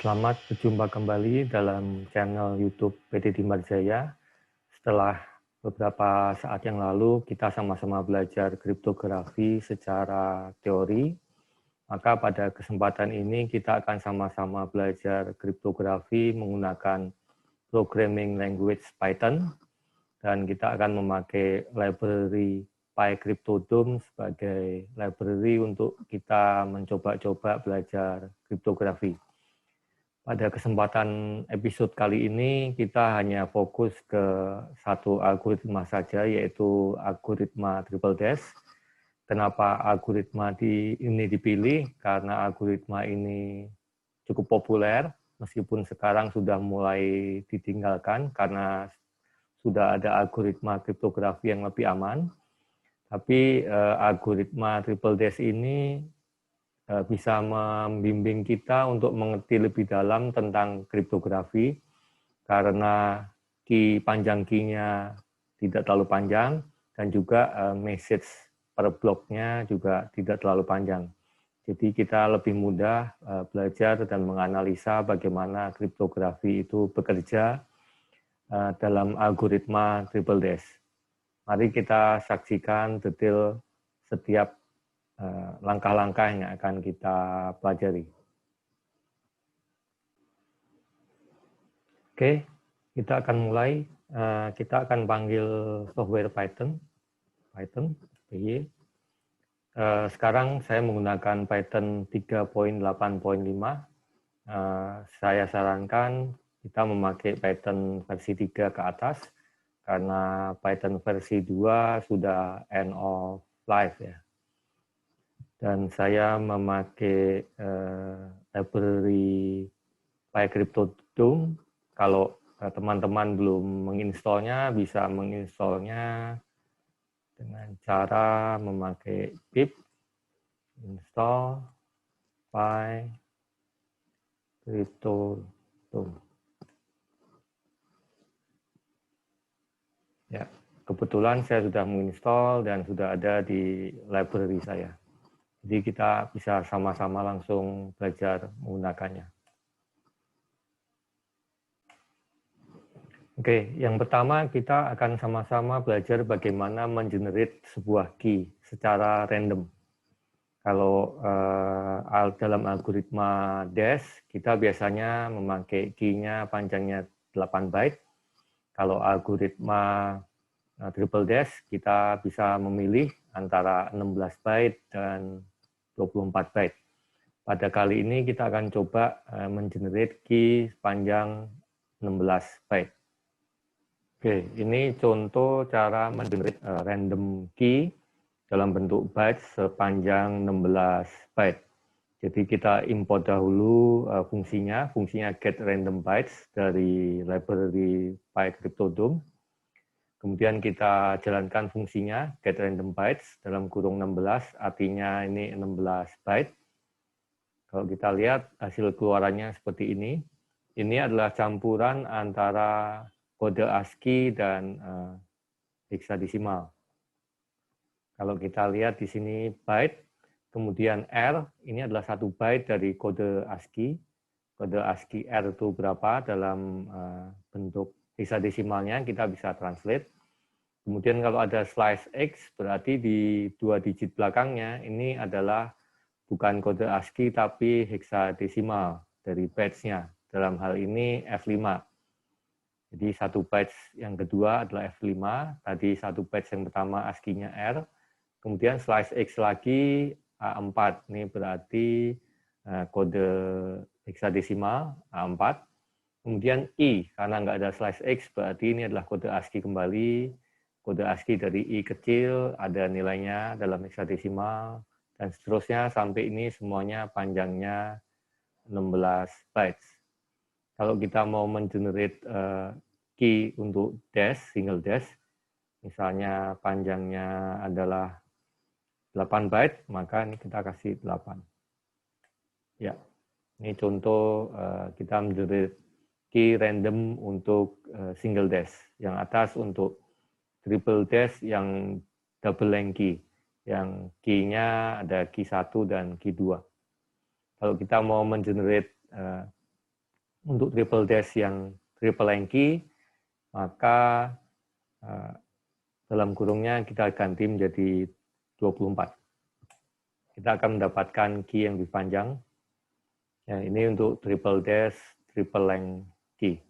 Selamat berjumpa kembali dalam channel YouTube PT Timbar Jaya. Setelah beberapa saat yang lalu kita sama-sama belajar kriptografi secara teori, maka pada kesempatan ini kita akan sama-sama belajar kriptografi menggunakan programming language Python, dan kita akan memakai library PyCryptodome sebagai library untuk kita mencoba-coba belajar kriptografi. Pada kesempatan episode kali ini, kita hanya fokus ke satu algoritma saja, yaitu algoritma triple dash. Kenapa algoritma ini dipilih? Karena algoritma ini cukup populer, meskipun sekarang sudah mulai ditinggalkan karena sudah ada algoritma kriptografi yang lebih aman. Tapi algoritma triple dash ini bisa membimbing kita untuk mengerti lebih dalam tentang kriptografi karena panjang key-nya tidak terlalu panjang dan juga message per bloknya juga tidak terlalu panjang. Jadi kita lebih mudah belajar dan menganalisa bagaimana kriptografi itu bekerja dalam algoritma triple dash. Mari kita saksikan detail setiap langkah-langkah yang akan kita pelajari. Oke, kita akan mulai. Kita akan panggil software Python, PY. Sekarang saya menggunakan Python 3.8.5. Saya sarankan kita memakai Python versi 3 ke atas, karena Python versi 2 sudah end of life ya. Dan saya memakai library PyCryptodome. Kalau teman-teman belum menginstalnya, bisa menginstalnya dengan cara memakai pip install PyCryptodome. Ya, kebetulan saya sudah menginstal dan sudah ada di library saya. Jadi kita bisa sama-sama langsung belajar menggunakannya. Oke, yang pertama kita akan sama-sama belajar bagaimana mengenerate sebuah key secara random. Kalau dalam algoritma dash, kita biasanya memakai key-nya panjangnya 8 byte. Kalau algoritma triple dash, kita bisa memilih antara 16 byte dan 24 byte. Pada kali ini kita akan coba mengenerate key sepanjang 16 byte. Oke, ini contoh cara mengenerate random key dalam bentuk bytes sepanjang 16 byte. Jadi kita import dahulu fungsinya get random bytes dari library PyCryptodome. Kemudian kita jalankan fungsinya get random bytes dalam kurung 16, artinya ini 16 byte. Kalau kita lihat hasil keluarannya seperti ini. Ini adalah campuran antara kode ASCII dan hexadesimal. Kalau kita lihat di sini byte, kemudian R, ini adalah 1 byte dari kode ASCII. Kode ASCII R itu berapa dalam bentuk hexadesimalnya, kita bisa translate. Kemudian kalau ada slice X, berarti di 2 digit belakangnya, ini adalah bukan kode ASCII, tapi hexadesimal dari bytes-nya. Dalam hal ini F5. Jadi 1 bytes yang kedua adalah F5, tadi 1 bytes yang pertama ASCII-nya R, kemudian slice X lagi A4, ini berarti kode hexadesimal A4, kemudian I, karena nggak ada slice X, berarti ini adalah kode ASCII kembali, kode ASCII dari I kecil, ada nilainya dalam hexadesimal, dan seterusnya sampai ini semuanya panjangnya 16 bytes. Kalau kita mau mengenerate key untuk dash, single dash, misalnya panjangnya adalah 8 byte, maka ini kita kasih 8. Ya, ini contoh kita mengenerate key random untuk single dash. Yang atas untuk triple dash yang double length key. Yang key-nya ada key 1 dan key 2. Kalau kita mau mengenerate untuk triple dash yang triple lang key, maka dalam kurungnya kita ganti menjadi 24. Kita akan mendapatkan key yang lebih panjang. Ya, ini untuk triple dash, triple lang key.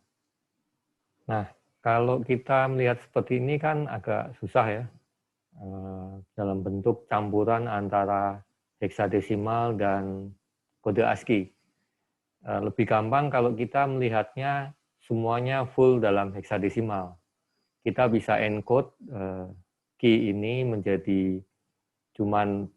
Nah, kalau kita melihat seperti ini kan agak susah ya, dalam bentuk campuran antara heksadesimal dan kode ASCII. Lebih gampang kalau kita melihatnya semuanya full dalam heksadesimal. Kita bisa encode key ini menjadi cuman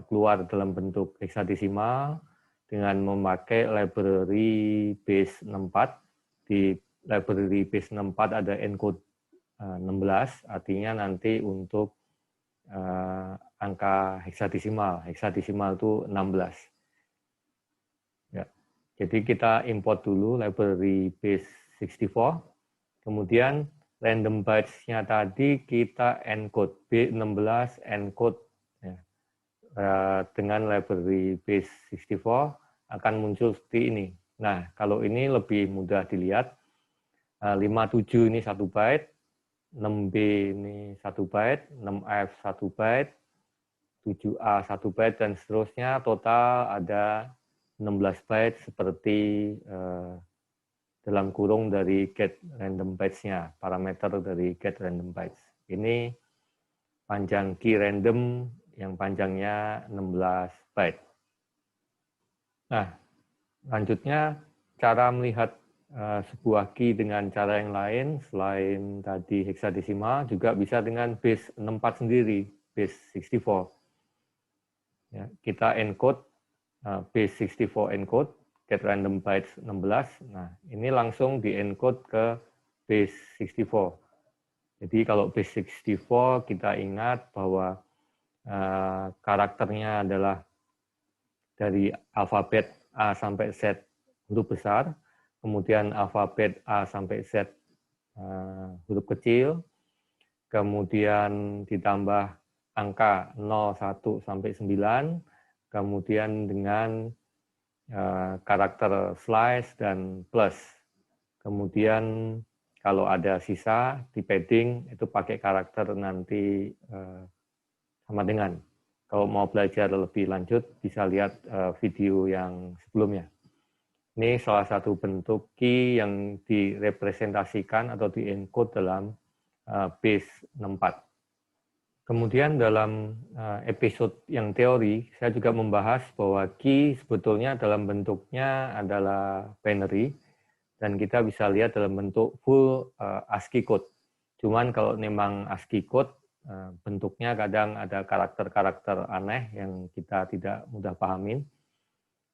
keluar dalam bentuk heksadesimal dengan memakai library base 64. Di library base 64 ada encode 16, artinya nanti untuk angka heksadesimal. Heksadesimal itu 16. Ya. Jadi kita import dulu library base 64, kemudian random bytes-nya tadi kita encode, B16 encode ya. Dengan library base 64 akan muncul seperti ini. Nah, kalau ini lebih mudah dilihat, 57 ini 1 byte, 6B ini 1 byte, 6F 1 byte, 7A 1 byte, dan seterusnya total ada 16 byte seperti dalam kurung dari get random bytes-nya, parameter dari get random bytes. Ini panjang key random yang panjangnya 16 byte. Nah, lanjutnya cara melihat sebuah key dengan cara yang lain selain tadi heksadesimal juga bisa dengan base 64 sendiri, base 64. Ya, kita encode base 64 encode get random bytes 16. Nah, ini langsung di encode ke base 64. Jadi kalau base 64 kita ingat bahwa karakternya adalah dari alfabet A sampai Z huruf besar, kemudian alfabet A sampai Z huruf kecil, kemudian ditambah angka 0, 1 sampai 9, kemudian dengan karakter slice dan plus. Kemudian kalau ada sisa di padding itu pakai karakter nanti sama dengan. Kalau mau belajar lebih lanjut bisa lihat video yang sebelumnya. Ini salah satu bentuk key yang direpresentasikan atau di-encode dalam base 64. Kemudian dalam episode yang teori, saya juga membahas bahwa key sebetulnya dalam bentuknya adalah binary, dan kita bisa lihat dalam bentuk full ASCII code. Cuman kalau memang ASCII code, bentuknya kadang ada karakter-karakter aneh yang kita tidak mudah pahamin,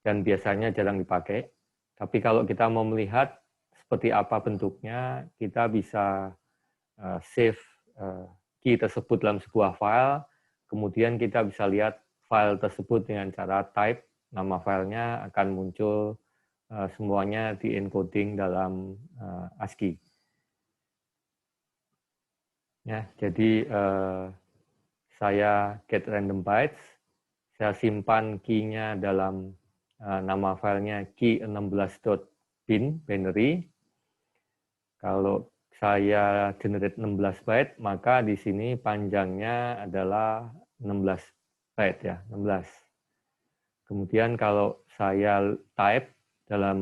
dan biasanya jarang dipakai. Tapi kalau kita mau melihat seperti apa bentuknya, kita bisa save key tersebut dalam sebuah file, kemudian kita bisa lihat file tersebut dengan cara type, nama filenya akan muncul semuanya di encoding dalam ASCII. Ya, jadi saya get random bytes, saya simpan key-nya dalam nama filenya key16.bin binary. Kalau saya generate 16 byte, maka di sini panjangnya adalah 16 byte ya, 16. Kemudian kalau saya type dalam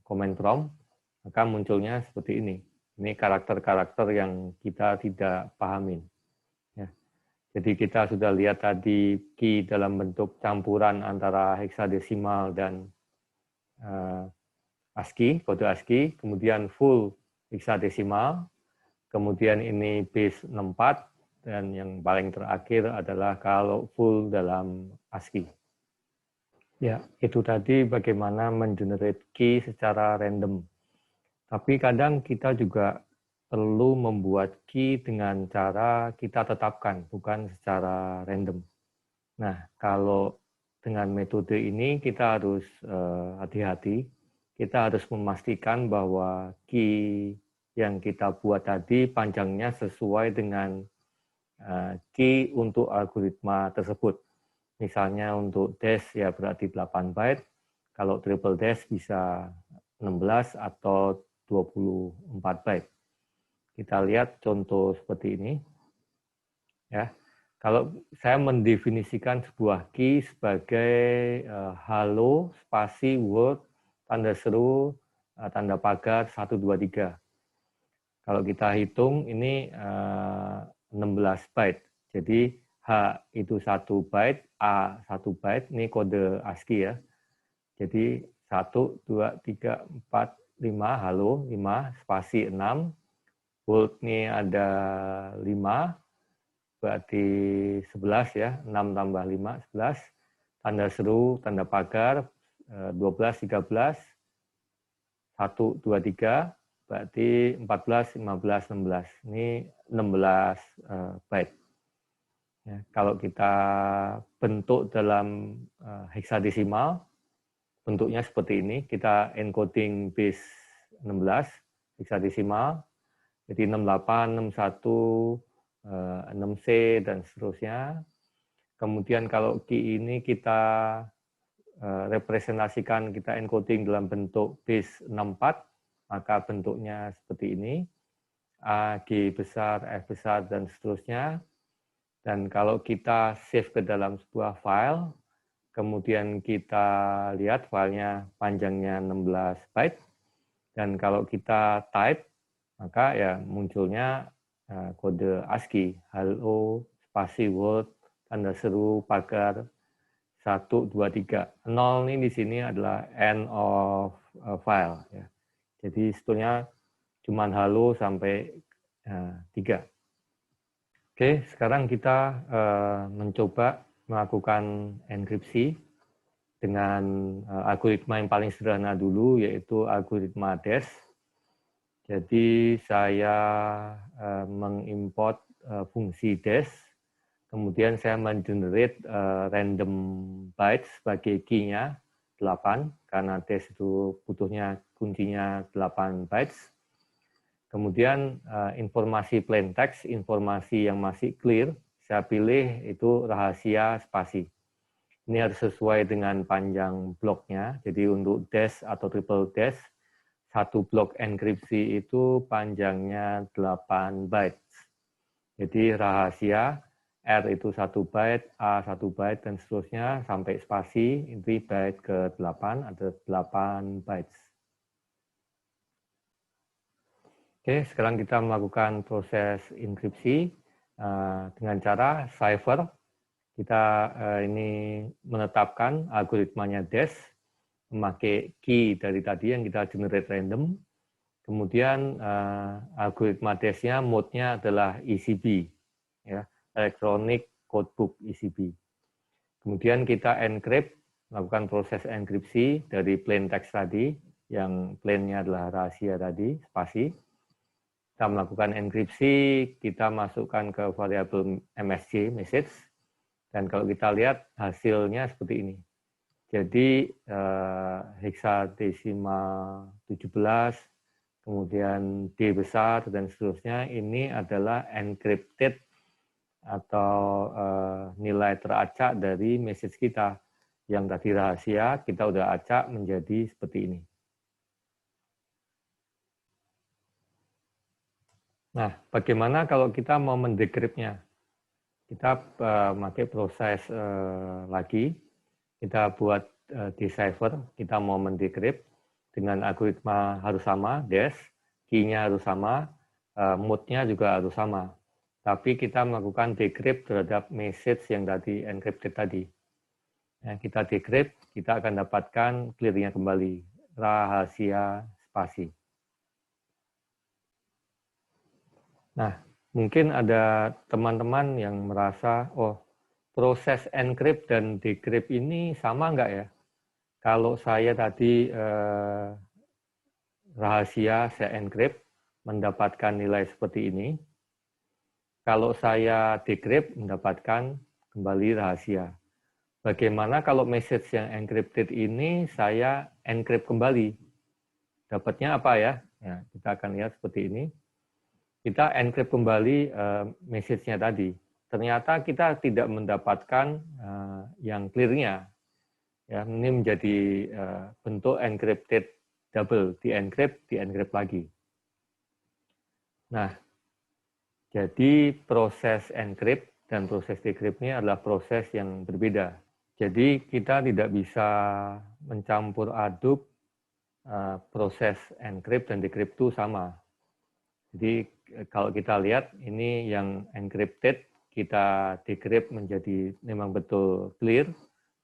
command prompt, maka munculnya seperti ini. Ini karakter-karakter yang kita tidak pahamin. Ya. Jadi kita sudah lihat tadi key dalam bentuk campuran antara heksadesimal dan ASCII, kode ASCII, kemudian full heksadesimal, kemudian ini base 64, dan yang paling terakhir adalah kalau full dalam ASCII. Ya, itu tadi bagaimana mengenerate key secara random. Tapi kadang kita juga perlu membuat key dengan cara kita tetapkan, bukan secara random. Nah, kalau dengan metode ini kita harus hati-hati. Kita harus memastikan bahwa key yang kita buat tadi panjangnya sesuai dengan key untuk algoritma tersebut. Misalnya untuk dash ya berarti 8 byte, kalau triple dash bisa 16 atau 24 byte. Kita lihat contoh seperti ini. Ya, kalau saya mendefinisikan sebuah key sebagai halo, spasi, word, tanda seru, tanda pagar 1, 2, 3. Kalau kita hitung ini 16 byte. Jadi H itu 1 byte, A 1 byte, ini kode ASCII ya. Jadi 1, 2, 3, 4, 5, halo, 5, spasi 6, word ini ada 5, berarti 11 ya, 6 tambah 5, 11. Tanda seru, tanda pagar, 12, 13, 1, 2, 3, berarti 14, 15, 16. Ini 16 byte. Ya, kalau kita bentuk dalam heksadesimal, bentuknya seperti ini. Kita encoding base 16, heksadesimal, jadi 68, 61, 6C, dan seterusnya. Kemudian kalau key ini kita representasikan, kita encoding dalam bentuk base 64, maka bentuknya seperti ini. A, G besar, F besar, dan seterusnya. Dan kalau kita save ke dalam sebuah file, kemudian kita lihat filenya panjangnya 16 byte. Dan kalau kita type, maka ya munculnya kode ASCII, halo, spasi, word, tanda seru, pagar, 1, 2, 3. 0 ini di sini adalah end of file. Ya. Jadi sebetulnya cuma halo sampai 3. Oke, sekarang kita mencoba melakukan enkripsi dengan algoritma yang paling sederhana dulu, yaitu algoritma DES. Jadi saya mengimport fungsi DES, kemudian saya mengenerate random bytes sebagai key-nya 8, karena DES itu butuhnya kuncinya 8 bytes. Kemudian informasi plain text, informasi yang masih clear, saya pilih itu rahasia spasi. Ini harus sesuai dengan panjang bloknya. Jadi untuk DES atau triple DES, satu blok enkripsi itu panjangnya 8 bytes. Jadi rahasia R itu 1 byte, A 1 byte, dan seterusnya sampai spasi, ini byte ke-8, ada 8 bytes. Oke, sekarang kita melakukan proses enkripsi dengan cara cipher. Kita ini menetapkan algoritmanya DES, memakai key dari tadi yang kita generate random. Kemudian algoritma DES-nya mode-nya adalah ECB, ya, Electronic Codebook ECB. Kemudian kita encrypt, melakukan proses enkripsi dari plain text tadi, yang plain-nya adalah rahasia tadi, spasi. Kita melakukan enkripsi, kita masukkan ke variabel MSJ, message, dan kalau kita lihat hasilnya seperti ini. Jadi heksadesimal 17, kemudian D besar, dan seterusnya, ini adalah encrypted atau nilai teracak dari message kita. Yang tadi rahasia, kita udah acak menjadi seperti ini. Nah, bagaimana kalau kita mau mendekryptnya? Kita pakai proses lagi, kita buat decipher, kita mau mendekrypt dengan algoritma harus sama, DES, key-nya harus sama, mode-nya juga harus sama. Tapi kita melakukan decrypt terhadap message yang tadi encrypted tadi. Nah, kita decrypt, kita akan dapatkan clear-nya kembali, rahasia spasi. Nah, mungkin ada teman-teman yang merasa, oh, proses encrypt dan decrypt ini sama nggak ya? Kalau saya tadi rahasia saya encrypt, mendapatkan nilai seperti ini. Kalau saya decrypt, mendapatkan kembali rahasia. Bagaimana kalau message yang encrypted ini saya encrypt kembali? Dapatnya apa ya? Ya, kita akan lihat seperti ini. Kita encrypt kembali message-nya tadi. Ternyata kita tidak mendapatkan yang clear-nya. Ya, ini menjadi bentuk encrypted double, di-encrypt lagi. Nah, jadi proses encrypt dan proses decrypt ini adalah proses yang berbeda. Jadi kita tidak bisa mencampur aduk proses encrypt dan decrypt itu sama. Jadi kalau kita lihat ini yang encrypted, kita decrypt menjadi memang betul clear,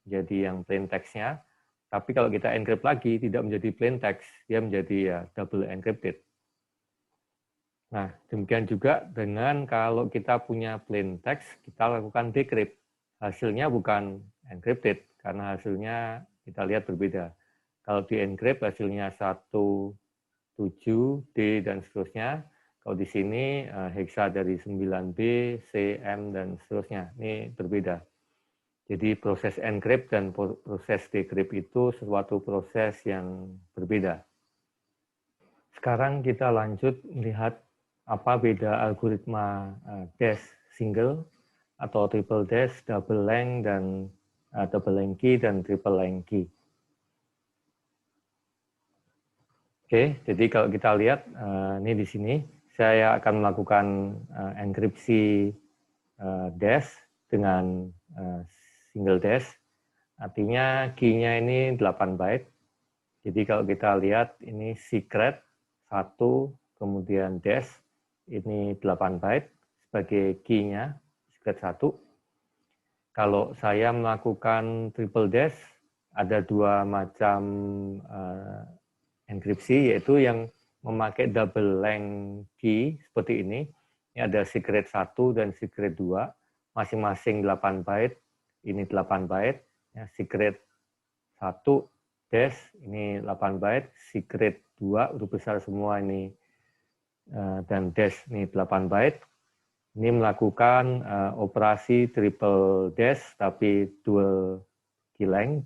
jadi yang plain text-nya. Tapi kalau kita encrypt lagi, tidak menjadi plain text, dia menjadi ya double encrypted. Nah, demikian juga dengan kalau kita punya plain text, kita lakukan decrypt. Hasilnya bukan encrypted, karena hasilnya kita lihat berbeda. Kalau di encrypt hasilnya 1, 7, D, dan seterusnya. Kalau di sini hexa dari 9B, C, M, dan seterusnya. Ini berbeda. Jadi proses encrypt dan proses decrypt itu suatu proses yang berbeda. Sekarang kita lanjut melihat apa beda algoritma dash single atau triple dash, double length, dan double length key, dan triple length key. Oke, jadi kalau kita lihat ini di sini, saya akan melakukan enkripsi dash dengan single dash. Artinya key-nya ini 8 byte. Jadi kalau kita lihat ini secret 1, kemudian dash, ini 8 byte sebagai key-nya, secret 1. Kalau saya melakukan triple dash, ada 2 macam enkripsi, yaitu yang memakai double length key seperti ini. Ini ada secret 1 dan secret 2, masing-masing 8 byte, ini 8 byte. Ya, secret 1 dash, ini 8 byte, secret 2, huruf besar semua ini, dan dash, ini 8 byte. Ini melakukan operasi triple dash, tapi dual key length.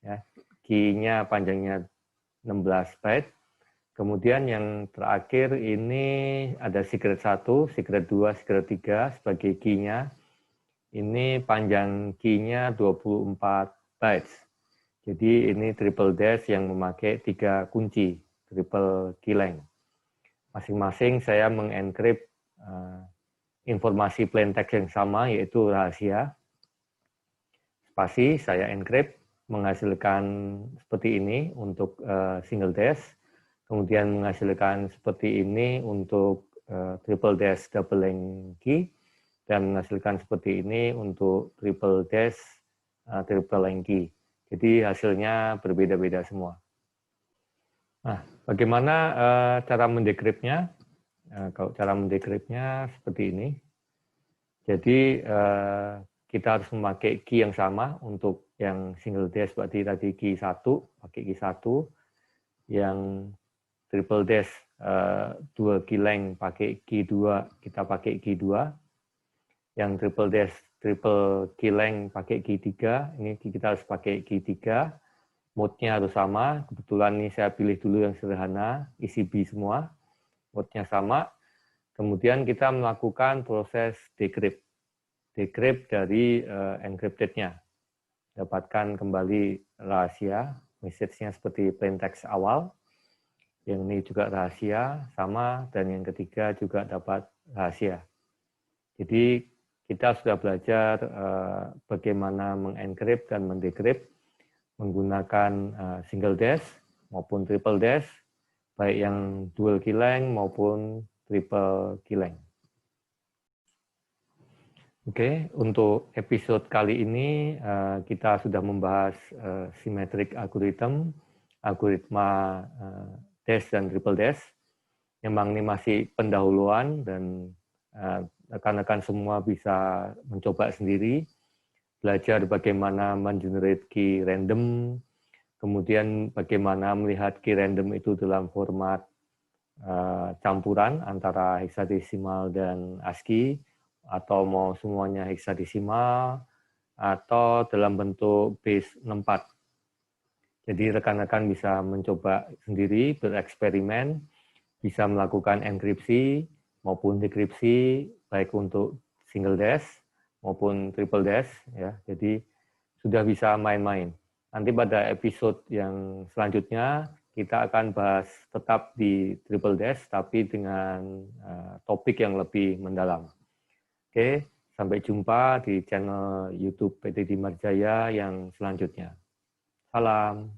Ya, key-nya panjangnya 16 byte. Kemudian yang terakhir ini ada secret 1, secret 2, secret 3 sebagai key-nya. Ini panjang key-nya 24 bytes. Jadi ini triple dash yang memakai 3 kunci, triple key length. Masing-masing saya mengencrypt informasi plain text yang sama, yaitu rahasia. Spasi saya encrypt, menghasilkan seperti ini untuk single dash, kemudian menghasilkan seperti ini untuk triple dash double length key, dan menghasilkan seperti ini untuk triple dash triple length key. Jadi hasilnya berbeda-beda semua. Nah, bagaimana cara mendecryptnya? Kalau cara mendecryptnya seperti ini. Jadi kita harus memakai key yang sama untuk yang single dash, berarti tadi key 1, pakai key 1. Yang triple dash dual key length pakai key 2, kita pakai key 2. Yang triple dash triple key length pakai key 3, ini kita harus pakai key 3. Mode-nya harus sama, kebetulan ini saya pilih dulu yang sederhana, ECB semua. Mode-nya sama. Kemudian kita melakukan proses decrypt. Decrypt dari encrypted-nya. Dapatkan kembali rahasia, message-nya seperti plain text awal. Yang ini juga rahasia, sama, dan yang ketiga juga dapat rahasia. Jadi kita sudah belajar bagaimana mengencrypt dan mendecrypt menggunakan single dash maupun triple dash, baik yang dual key length maupun triple key length. Oke, untuk episode kali ini kita sudah membahas symmetric algorithm, algoritma dash dan triple dash. Memang ini masih pendahuluan dan rekan-rekan semua bisa mencoba sendiri, belajar bagaimana mengenerate key random, kemudian bagaimana melihat key random itu dalam format campuran antara hexadesimal dan ASCII, atau mau semuanya hexadesimal, atau dalam bentuk base 64. Jadi rekan-rekan bisa mencoba sendiri, bereksperimen, bisa melakukan enkripsi maupun dekripsi, baik untuk single dash maupun triple dash, ya. Jadi sudah bisa main-main. Nanti pada episode yang selanjutnya kita akan bahas tetap di Triple Dash, tapi dengan topik yang lebih mendalam. Oke, sampai jumpa di channel YouTube PT Dimarjaya yang selanjutnya. Salam.